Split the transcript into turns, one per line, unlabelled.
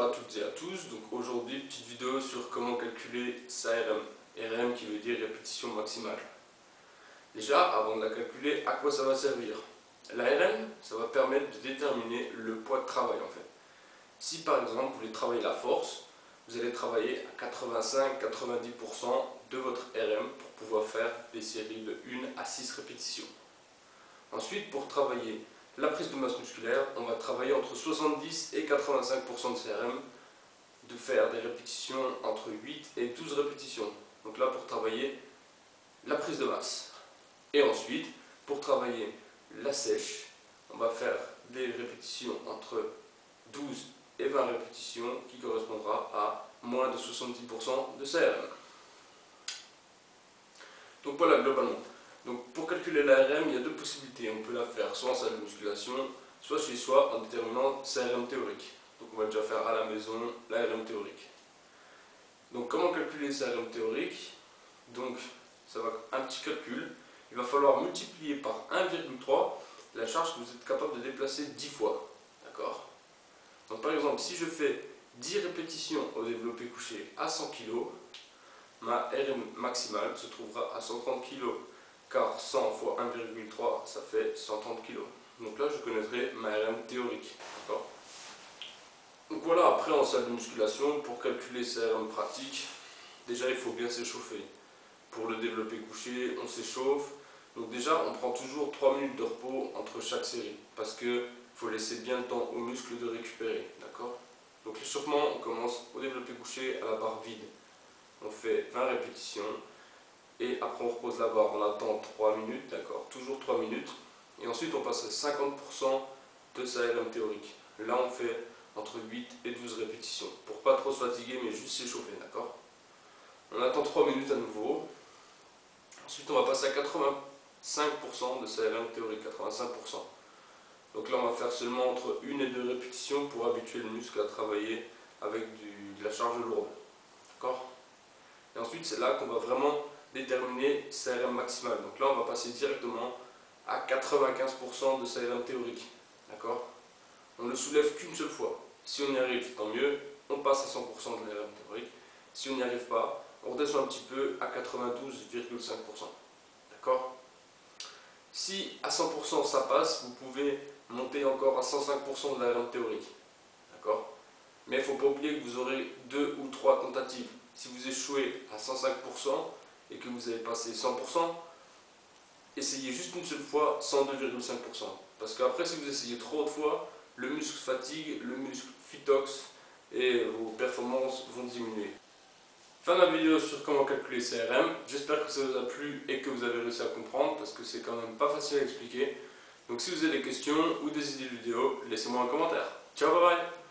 à toutes et à tous. Donc aujourd'hui, petite vidéo sur comment calculer sa RM. RM qui veut dire répétition maximale. Déjà, avant de la calculer, à quoi ça va servir? La RM, ça va permettre de déterminer le poids de travail en fait. Si par exemple vous voulez travailler la force, vous allez travailler à 85-90% de votre RM pour pouvoir faire des séries de 1 à 6 répétitions. Ensuite, pour travailler la prise de masse musculaire, on va travailler entre 70 et 85% de CRM, de faire des répétitions entre 8 et 12 répétitions. Donc là, pour travailler la prise de masse. Et ensuite, pour travailler la sèche, on va faire des répétitions entre 12 et 20 répétitions qui correspondra à moins de 70% de CRM. Donc voilà, globalement. Donc pour calculer l'ARM, il y a deux possibilités. On peut la faire soit en salle de musculation, soit chez soi en déterminant CRM théorique. Donc on va déjà faire à la maison l'ARM théorique. Donc comment calculer CRM théorique? Donc ça va être un petit calcul. Il va falloir multiplier par 1,3 la charge que vous êtes capable de déplacer 10 fois. D'accord? Donc par exemple, si je fais 10 répétitions au développé couché à 100 kg, ma RM maximale se trouvera à 130 kg. Car 100 fois 1,3 ça fait 130 kg. Donc là je connaîtrai ma RM théorique. Donc voilà, après en salle de musculation, pour calculer sa RM pratique, déjà il faut bien s'échauffer. Pour le développé couché, on s'échauffe. Donc déjà on prend toujours 3 minutes de repos entre chaque série. Parce que faut laisser bien le temps aux muscles de récupérer. D'accord? Donc l'échauffement, on commence au développé couché à la barre vide. On fait 20 répétitions. Et après on repose la barre, on attend 3 minutes, d'accord, toujours 3 minutes. Et ensuite on passe à 50% de sa RM théorique. Là on fait entre 8 et 12 répétitions, pour pas trop se fatiguer mais juste s'échauffer, d'accord. On attend 3 minutes à nouveau. Ensuite on va passer à 85% de sa RM théorique, 85%. Donc là on va faire seulement entre 1 et 2 répétitions pour habituer le muscle à travailler avec de la charge lourde, d'accord. Et ensuite c'est là qu'on va vraiment déterminer sa RM maximale. Donc là on va passer directement à 95% de sa RM théorique. D'accord? On ne le soulève qu'une seule fois. Si on y arrive, tant mieux, on passe à 100% de la RM théorique. Si on n'y arrive pas, on redescend un petit peu à 92,5%. D'accord? Si à 100% ça passe, vous pouvez monter encore à 105% de la RM théorique. D'accord? Mais il ne faut pas oublier que vous aurez 2 ou 3 tentatives. Si vous échouez à 105%, et que vous avez passé 100%, essayez juste une seule fois 102,5%. Parce qu'après, si vous essayez trop de fois, le muscle fatigue, le muscle phytoxe et vos performances vont diminuer. Fin de la vidéo sur comment calculer CRM. J'espère que ça vous a plu et que vous avez réussi à comprendre parce que c'est quand même pas facile à expliquer. Donc si vous avez des questions ou des idées de vidéo, laissez-moi un commentaire. Ciao, bye bye!